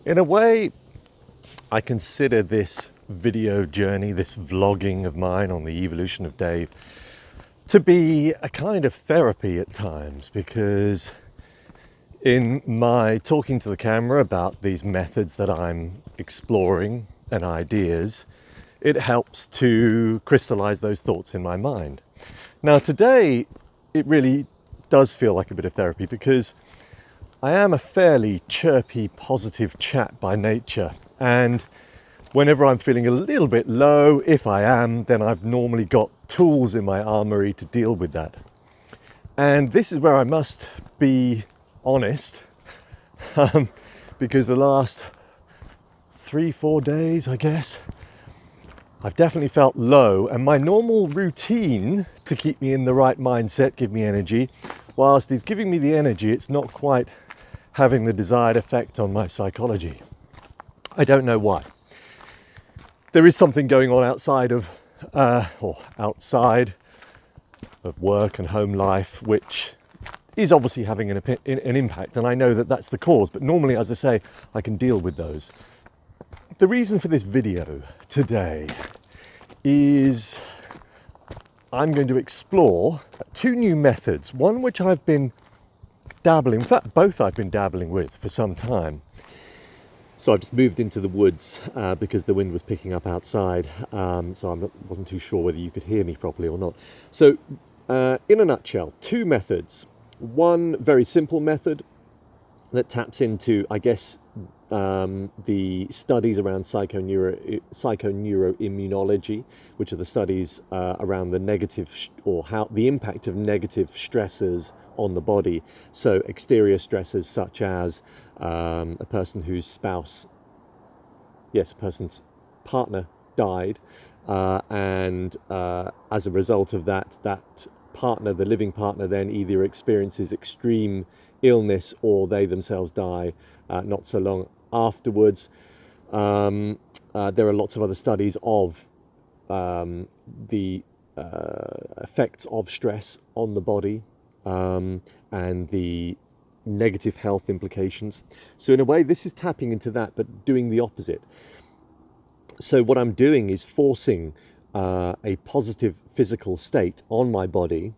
In a way, I consider this video journey, this vlogging of mine on the evolution of Dave, to be a kind of therapy at times, because in my talking to the camera about these methods that I'm exploring and ideas, it helps to crystallize those thoughts in my mind. Now today, it really does feel like a bit of therapy because I am a fairly chirpy, positive chap by nature, and whenever I'm feeling a little bit low, if I am, then I've normally got tools in my armory to deal with that. And this is where I must be honest, because the last 3-4 days, I guess, I've definitely felt low, and my normal routine to keep me in the right mindset, give me energy, whilst it's giving me the energy, it's not quite having the desired effect on my psychology. I don't know why. There is something going on outside of work and home life, which is obviously having an impact, and I know that that's the cause, but normally, as I say, I can deal with those. The reason for this video today is I'm going to explore 2 new methods, one which I've been dabbling, in fact both I've been dabbling with for some time. So I've just moved into the woods because the wind was picking up outside, so I wasn't too sure whether you could hear me properly or not. So in a nutshell, 2 methods. One very simple method that taps into, I guess, the studies around psychoneuroimmunology, which are the studies around the negative or how the impact of negative stressors on the body. So exterior stressors such as a person whose a person's partner died, and as a result of that partner, the living partner, then either experiences extreme illness or they themselves die not so long afterwards. There are lots of other studies of the effects of stress on the body and the negative health implications. So in a way, this is tapping into that, but doing the opposite. So what I'm doing is forcing a positive physical state on my body,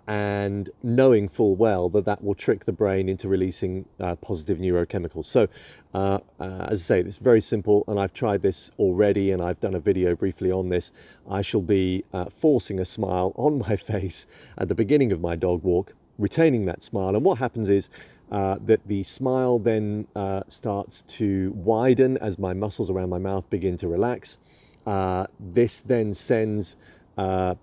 and knowing full well that that will trick the brain into releasing positive neurochemicals. So as I say, it's very simple, and I've tried this already, and I've done a video briefly on this. I shall be forcing a smile on my face at the beginning of my dog walk, retaining that smile, and what happens is that the smile then starts to widen as my muscles around my mouth begin to relax. This then sends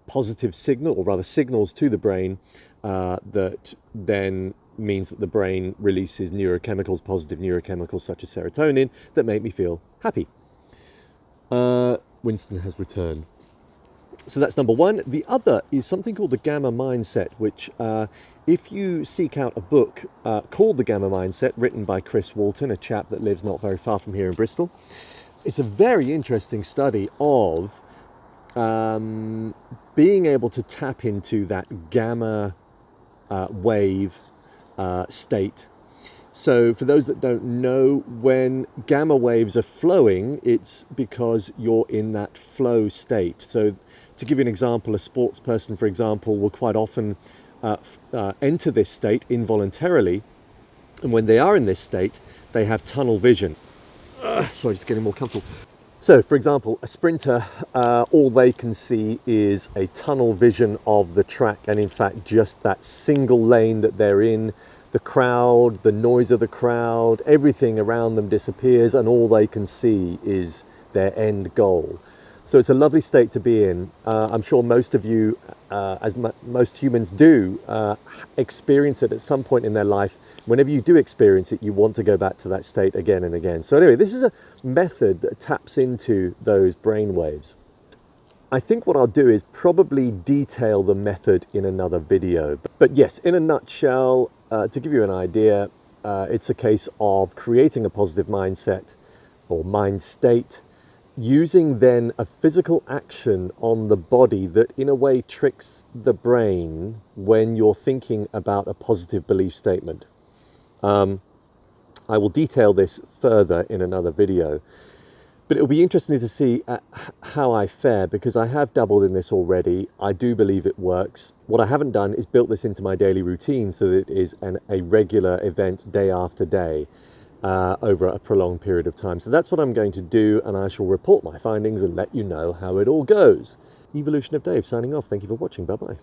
positive signal, or rather signals to the brain that then means that the brain releases neurochemicals, positive neurochemicals such as serotonin, that make me feel happy. Winston has returned. So that's number one. The other is something called the Gamma Mindset, which if you seek out a book called The Gamma Mindset, written by Chris Walton, a chap that lives not very far from here in Bristol, it's a very interesting study of being able to tap into that gamma wave state. So for those that don't know, when gamma waves are flowing, it's because you're in that flow state. So to give you an example, a sports person, for example, will quite often enter this state involuntarily. And when they are in this state, they have tunnel vision. Sorry, just getting more comfortable. So, for example, a sprinter, all they can see is a tunnel vision of the track, and in fact just that single lane that they're in. The crowd, the noise of the crowd, everything around them disappears, and all they can see is their end goal. So it's a lovely state to be in. I'm sure most of you, as most humans do, experience it at some point in their life. Whenever you do experience it, you want to go back to that state again and again. So anyway, this is a method that taps into those brain waves. I think what I'll do is probably detail the method in another video. But yes, in a nutshell, to give you an idea, it's a case of creating a positive mindset or mind state, using then a physical action on the body that in a way tricks the brain when you're thinking about a positive belief statement. I will detail this further in another video. But it'll be interesting to see how I fare, because I have dabbled in this already. I do believe it works. What I haven't done is built this into my daily routine so that it is a regular event day after day over a prolonged period of time. So that's what I'm going to do, and I shall report my findings and let you know how it all goes. Evolution of Dave signing off. Thank you for watching. Bye-bye.